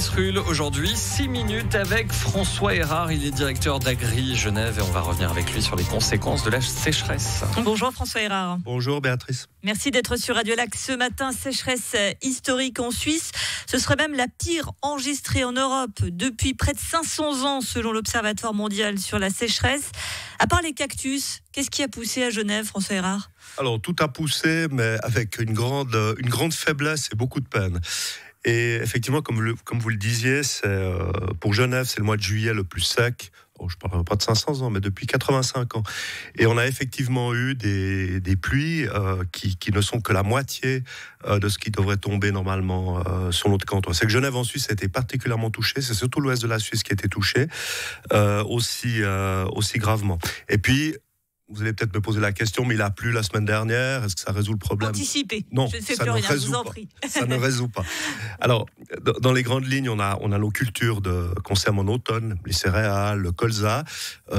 Fabrice Rull. Aujourd'hui, 6 minutes avec François Erard. Il est directeur d'Agri Genève et on va revenir avec lui sur les conséquences de la sécheresse. Bonjour François Erard. Bonjour Béatrice. Merci d'être sur Radio Lac ce matin. Sécheresse historique en Suisse. Ce serait même la pire enregistrée en Europe depuis près de 500 ans selon l'Observatoire mondial sur la sécheresse. À part les cactus, qu'est-ce qui a poussé à Genève, François Erard ? Alors tout a poussé, mais avec une grande faiblesse et beaucoup de peine. Et effectivement, comme vous le disiez, pour Genève, c'est le mois de juillet le plus sec. Je ne parlerai pas de 500 ans, mais depuis 85 ans. Et on a effectivement eu des pluies qui ne sont que la moitié de ce qui devrait tomber normalement sur notre canton. C'est que Genève en Suisse a été particulièrement touchée. C'est surtout l'ouest de la Suisse qui a été touché aussi gravement. Et puis, vous allez peut-être me poser la question, mais il a plu la semaine dernière, est-ce que ça résout le problème ? Anticipé. Non, je ne sais ça plus ne rien, résout je vous en pas. prie. Ça ne résout pas. Alors, dans les grandes lignes, on a nos cultures qu'on sème en automne, les céréales, le colza.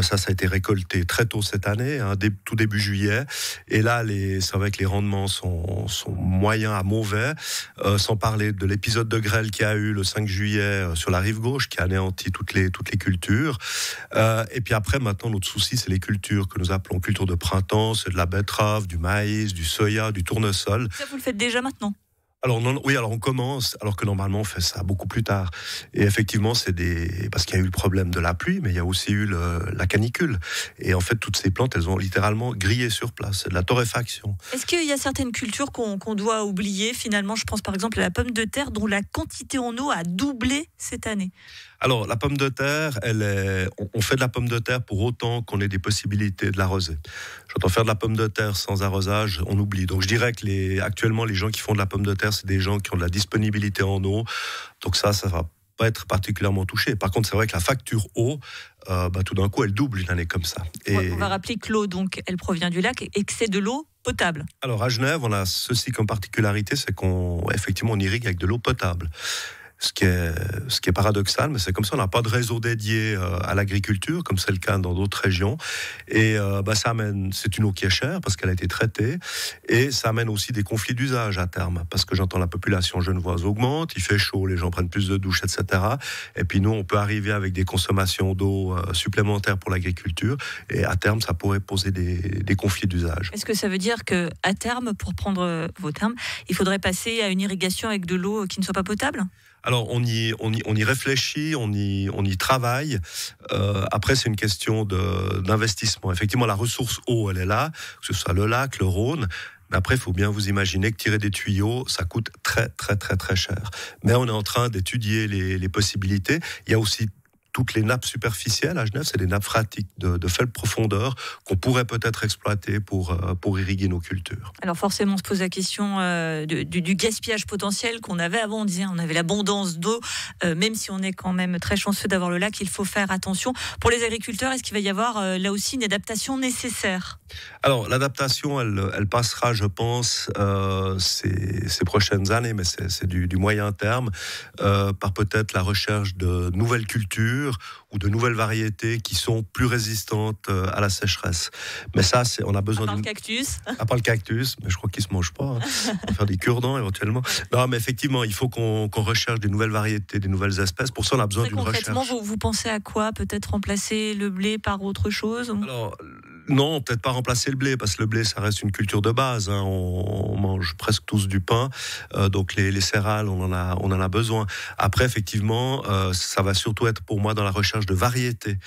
Ça a été récolté très tôt cette année, tout début juillet. Et là, c'est vrai que les rendements sont moyens à mauvais, sans parler de l'épisode de grêle qu'il y a eu le 5 juillet sur la rive gauche, qui a anéanti toutes les cultures. Et puis après, maintenant, notre souci, c'est les cultures que nous appelons culture de printemps, c'est de la betterave, du maïs, du soya, du tournesol. Ça, vous le faites déjà maintenant ? Alors on commence, alors que normalement on fait ça beaucoup plus tard. Et effectivement, parce qu'il y a eu le problème de la pluie, mais il y a aussi eu la canicule. Et en fait, toutes ces plantes, elles ont littéralement grillé sur place. C'est de la torréfaction. Est-ce qu'il y a certaines cultures qu'on doit oublier finalement ? Je pense par exemple à la pomme de terre, dont la quantité en eau a doublé cette année. Alors, la pomme de terre, on fait de la pomme de terre pour autant qu'on ait des possibilités de l'arroser. J'entends faire de la pomme de terre sans arrosage, on oublie. Donc, je dirais que actuellement, les gens qui font de la pomme de terre, c'est des gens qui ont de la disponibilité en eau. Donc ça va pas être particulièrement touché. Par contre, c'est vrai que la facture eau, tout d'un coup, elle double une année comme ça. Et on va rappeler que l'eau, donc, elle provient du lac et que c'est de l'eau potable. Alors, à Genève, on a ceci comme particularité, c'est qu'effectivement, on irrigue avec de l'eau potable. Ce qui est paradoxal, mais c'est comme ça, on n'a pas de réseau dédié à l'agriculture, comme c'est le cas dans d'autres régions. Et c'est une eau qui est chère parce qu'elle a été traitée, et ça amène aussi des conflits d'usage à terme, parce que j'entends la population genevoise augmente, il fait chaud, les gens prennent plus de douches, etc. Et puis nous, on peut arriver avec des consommations d'eau supplémentaires pour l'agriculture, et à terme, ça pourrait poser des conflits d'usage. Est-ce que ça veut dire qu'à terme, pour prendre vos termes, il faudrait passer à une irrigation avec de l'eau qui ne soit pas potable ? Alors, on y réfléchit, on y travaille. Après, c'est une question d'investissement. Effectivement, la ressource eau, elle est là, que ce soit le lac, le Rhône. Mais après, il faut bien vous imaginer que tirer des tuyaux, ça coûte très, très, très, très cher. Mais on est en train d'étudier les possibilités. Il y a aussi toutes les nappes superficielles à Genève, c'est des nappes phréatiques de faible profondeur qu'on pourrait peut-être exploiter pour irriguer nos cultures. Alors forcément, on se pose la question du gaspillage potentiel qu'on avait avant. On disait on avait l'abondance d'eau, même si on est quand même très chanceux d'avoir le lac, il faut faire attention. Pour les agriculteurs, est-ce qu'il va y avoir là aussi une adaptation nécessaire ? Alors l'adaptation, elle passera, je pense, ces prochaines années, mais c'est du moyen terme, par peut-être la recherche de nouvelles cultures ou de nouvelles variétés qui sont plus résistantes à la sécheresse. Mais ça, on a besoin le cactus. À part le cactus, mais je crois qu'il ne se mange pas. On va faire des cure-dents éventuellement. Non, mais effectivement, il faut qu'on recherche des nouvelles variétés, des nouvelles espèces. Pour ça, on a besoin d'une recherche. Concrètement, vous pensez à quoi ? Peut-être remplacer le blé par autre chose ? Alors, non, peut-être pas remplacer le blé, parce que le blé, ça reste une culture de base. On mange presque tous du pain, donc les céréales, on en a besoin. Après, effectivement, ça va surtout être pour moi dans la recherche de variétés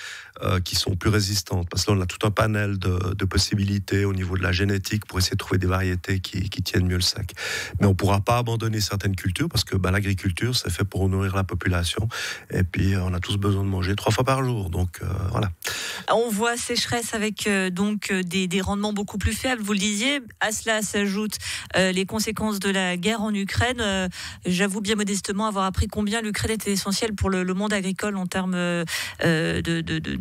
qui sont plus résistantes, parce que là, on a tout un panel de possibilités au niveau de la génétique pour essayer de trouver des variétés qui tiennent mieux le sec. Mais on ne pourra pas abandonner certaines cultures, parce que l'agriculture, c'est fait pour nourrir la population, et puis on a tous besoin de manger 3 fois par jour, donc voilà. On voit sécheresse avec des rendements beaucoup plus faibles, vous le disiez. À cela s'ajoutent les conséquences de la guerre en Ukraine. J'avoue bien modestement avoir appris combien l'Ukraine était essentielle pour le monde agricole en termes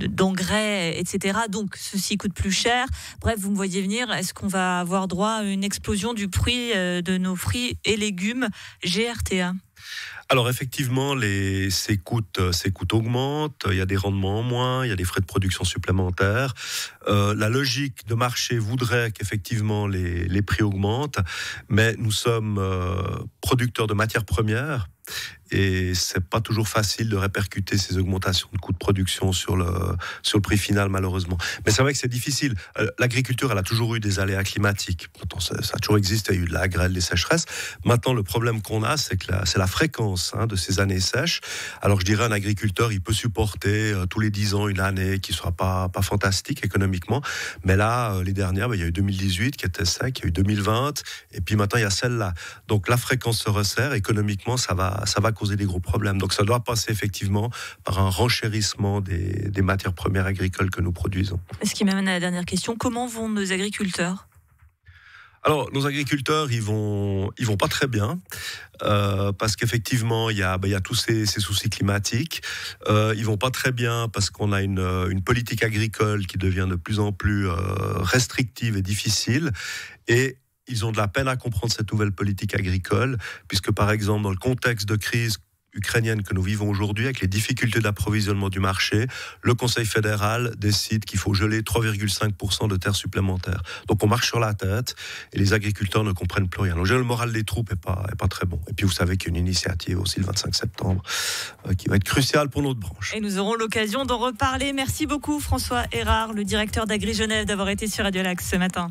d'engrais, etc. Donc ceci coûte plus cher. Bref, vous me voyez venir. Est-ce qu'on va avoir droit à une explosion du prix de nos fruits et légumes GRTA ? Alors effectivement, ces coûts augmentent, il y a des rendements en moins, il y a des frais de production supplémentaires. La logique de marché voudrait qu'effectivement les prix augmentent, mais nous sommes producteurs de matières premières. et c'est pas toujours facile de répercuter ces augmentations de coûts de production sur le prix final, malheureusement. Mais c'est vrai que c'est difficile. L'agriculture, elle a toujours eu des aléas climatiques. Pourtant, ça a toujours existé. Il y a eu de la grêle, des sécheresses. Maintenant, le problème qu'on a, c'est que c'est la fréquence de ces années sèches. Alors, je dirais, un agriculteur, il peut supporter tous les 10 ans une année qui sera pas fantastique économiquement. Mais là, les dernières, il y a eu 2018 qui était sec, il y a eu 2020, et puis maintenant, il y a celle-là. Donc, la fréquence se resserre. Économiquement, ça va causer des gros problèmes. Donc, ça doit passer effectivement par un renchérissement des matières premières agricoles que nous produisons. Ce qui m'amène à la dernière question. Comment vont nos agriculteurs ? Alors, nos agriculteurs, ils vont pas très bien, parce qu'effectivement, il y a tous ces soucis climatiques. Ils vont pas très bien parce qu'on a une politique agricole qui devient de plus en plus restrictive et difficile. Et ils ont de la peine à comprendre cette nouvelle politique agricole, puisque par exemple, dans le contexte de crise ukrainienne que nous vivons aujourd'hui, avec les difficultés d'approvisionnement du marché, le Conseil fédéral décide qu'il faut geler 3,5% de terres supplémentaires. Donc on marche sur la tête et les agriculteurs ne comprennent plus rien. Donc le moral des troupes est pas très bon. Et puis vous savez qu'il y a une initiative aussi le 25 septembre qui va être cruciale pour notre branche. Et nous aurons l'occasion d'en reparler. Merci beaucoup François Erard, le directeur d'Agri Genève, d'avoir été sur Radio Lac ce matin.